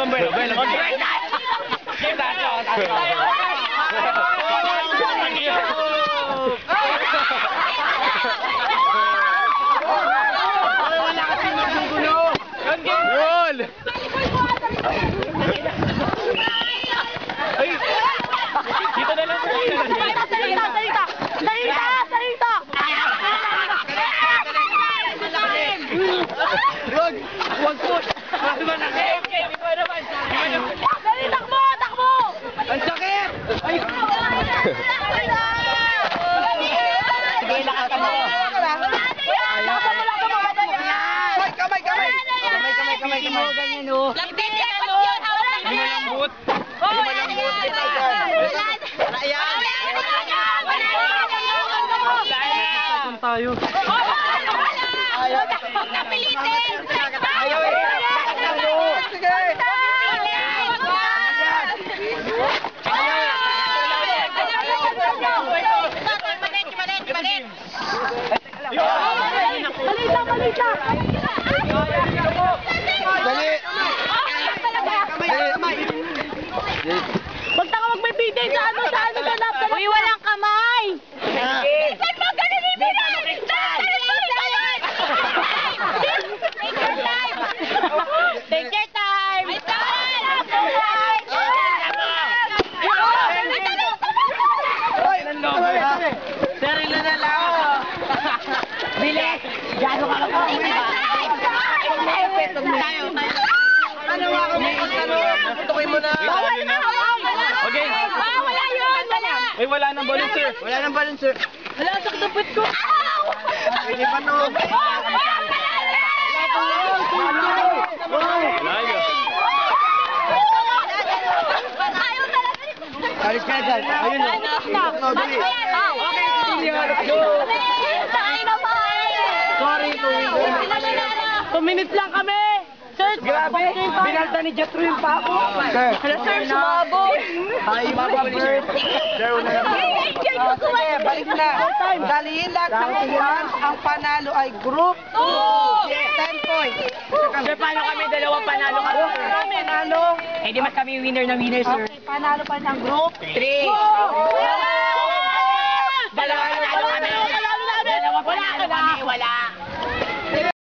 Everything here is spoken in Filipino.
Bueno. Wala kasi magugulo. Yun! Ay! Dito na lang. Salita! Huwag po! Okay, ikaw naman. Dali, takbo! Ang sakit! Ay! Sige, lakas ka mo. Kamay. Ganyan, oh. Malambot. Tayo. Huwag na pilitin! Ayaw eh. Sige. Balita! Dali. Huwag ka magpipitin sa lap. Uy, walang kamay! Saan mo ganun ibigay? Take your time! Sir, ilan na lang? Bilis! Gano'n ka lang. Ano nga kami? Tukoy mo na. Bawal na! Okay. Wala yun! Ay, wala nang balon, sir. Wala nang balon, sir. Wala sa katapit ko. Pwede pa no. Alis ka dyan. Ayun o. No, dali. Sorry, 2 minutes lang kami! Sir, grabe. Binalta ni Jetro yung pako. Sir. Sir, sumabot! Ay, Mama Bird. Sir, una na. Sige, balik na. Dalihin lahat ng uwan. Ang panalo ay group 10 points. Sir, paano kami dalawang panalo ka? Panalo. Eh, di mas kami winner na winner, sir. Okay, panalo pa ng group 3.